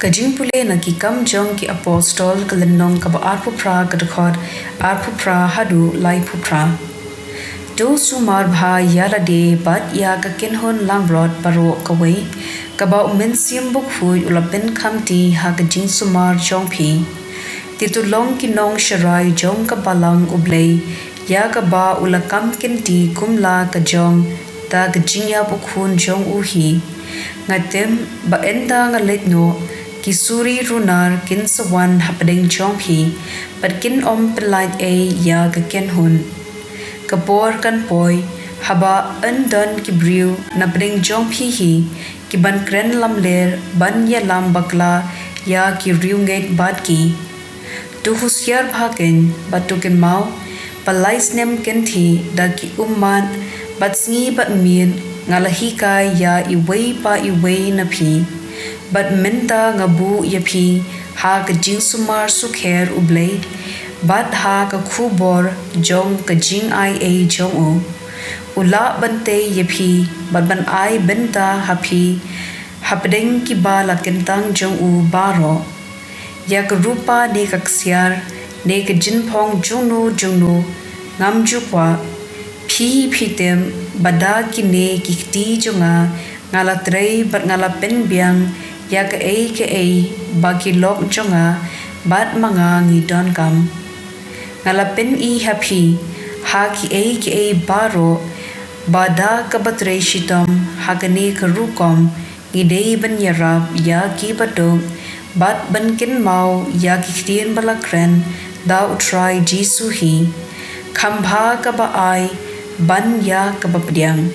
ka jingpule na ki kam jong ki apostol ka lenong ka ba arpu pra ka dekhot arpu pra hadu lai pu pra do sumar bha yala de bat ya ka kinhon langrod paro ka wei ka ba men sim buk hui ulapen khamti ha ka jing sumar jong phi titu long ki nong sharai jong ka balang ublei ya ka ba ulakam kinti kumla ka jong ta ka jingya bukhun jong u hi ngatem ba enda nga letno kisuri runar kin sawan hapdeng jong phi but kin om pelait a ya ka ken hun kapor kan poi haba andon ki briu na bring jong phi hi ki ban kren lam ler ban ya lam bakla ya ki riunget bat ki tu husyar bhaken batuken mau palais nem ken thi da ki umman bat sngi bat mien ngalahi kai ya iwei pa iwei na phi bat menta ngabu ya phi ha ka jing sumar su kher ublei bat ha ka khubor jong ka jing ai a jong u ula bante ya phi bat ban ai benta ha phi hapdeng ki bala kentang jong u baro ya ka rupa ne ka ksiar ne ka jin phong jungno ngam ju kwa phi tem bada ki ne ki ti jonga ngala trei bat ngala pen biang ya ka a ba ki lok jonga bat manga ngi don kam ngala pen I happy ha ki a baro bada ka batre shitom ha ka ne ka rukom ngi dei ban yarab ya ki badong bat ban kin mau ya ki ktien bala kren da utrai jisu hi khambha ka ba ai ban ya ka ba pdiang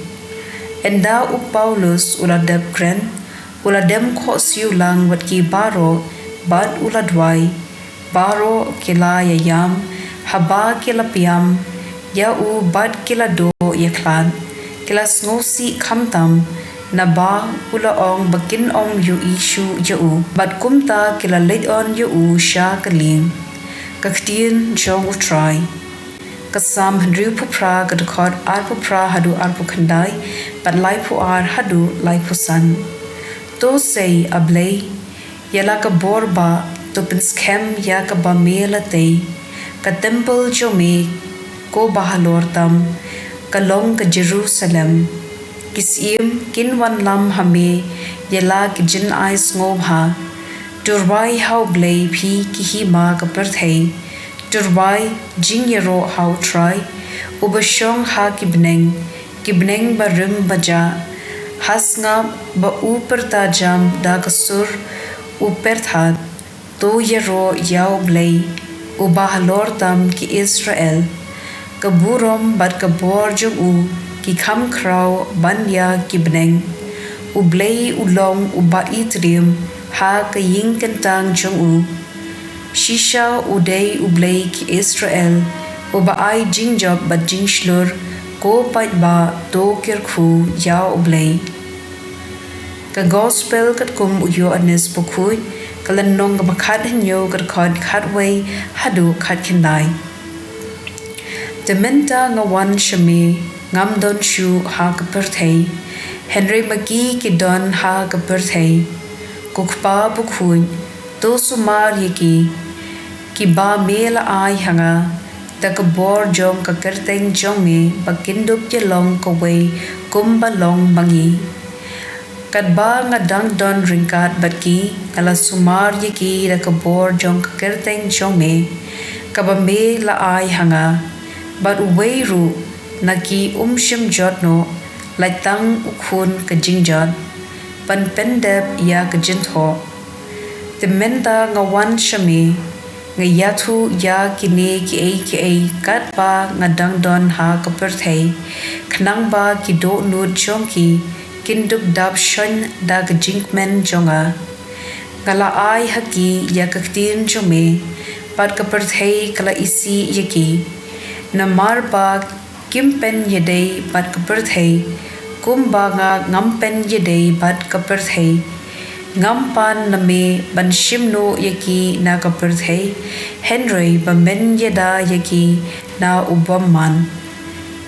enda u paulus uladep kren uladem kho siu lang wat ki baro bat uladwai baro kila ya yam haba kila piam ya u bat kila do ya klan kila sngosi khamtam na ba ula ong bakin ong yu ishu ya u bat kumta kila late on ya u sha kaling kaktien jong utrai kasam handriu pu pra ka dekhot arpu pra hadu arpu khandai pat lai pu ar hadu lai pu san to say ablei yala ka borba to pin scam ya ka ba mela te ka temple jo me ko bahalor tam ka long ka Jerusalem kisim kin wan lam hame yala ki jin eyes ngob ha turbai how blei phi ki hi ma ka perthei turbai jing yero how try ubashong ha ki bneng ba rim baja hasnga ba upar ta jam da kasur uper that to yero yao blei ubahalor tam ki Israel kaburom bat kabor jung u ki kham kraw banya ki bneng ublei ulong uba itrim ha ka ying kentang jung u shisha udei ublei ki Israel uba ai jingjob bat jingshlur ko pat ba to kirkhu ya ublei ka gospel kat kum uyo anes pukhui kalan nong ka bakhat hinyo kat khod khatway hadu khat kindai dementa nga wan shame ngam don shu ha ka perthei Henry maki ki don ha ka perthei kukpa bukhui to sumar yeki ki ba mela ai hanga ta ka bor jong ka kerteng jong me bakindup ye long ka wei kumba long mangi kat ba nga dang don ringkat batki kala sumar yeki da ka bor jong ka kerteng jong me ka ba me la ai hanga bat wei ru naki shim jot no laitang ukhun ka jingjot pan pendep ya ka jintho te menta nga wan shame nga yathu ya kine ki a kat ba nga dang don ha ka perthei khnang ba ki do nu jong ki kinduk dab shon da ka jinkmen jonga kala ai haki ya ka ktien jome pat ka perthei kala isi yaki na mar ba kimpen yedei pat ka perthei kumba nga ngampen yedei pat ka perthei ngampan na me ban shimno yaki na ka perthei Henry ba men yeda yaki na ubamman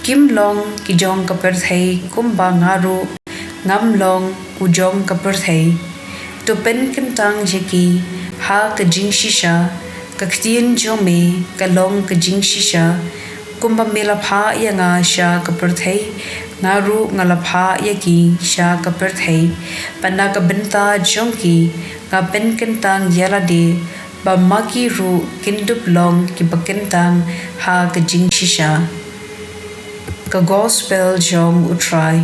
kim long ki jong ka perthei kumba ngaru ngam long ujong ka perthei to pen kentang jeki ha ka jing shisha ka ktien jome ka long ka jing shisha kumba melapha ya nga sha ka perthei ngaru ngalapha ya ki sha ka perthei pana ka benta jongki ka pen kentang yala de ba maki ru kindup long ki bakentang ha ka jing shisha ka gospel jong utrai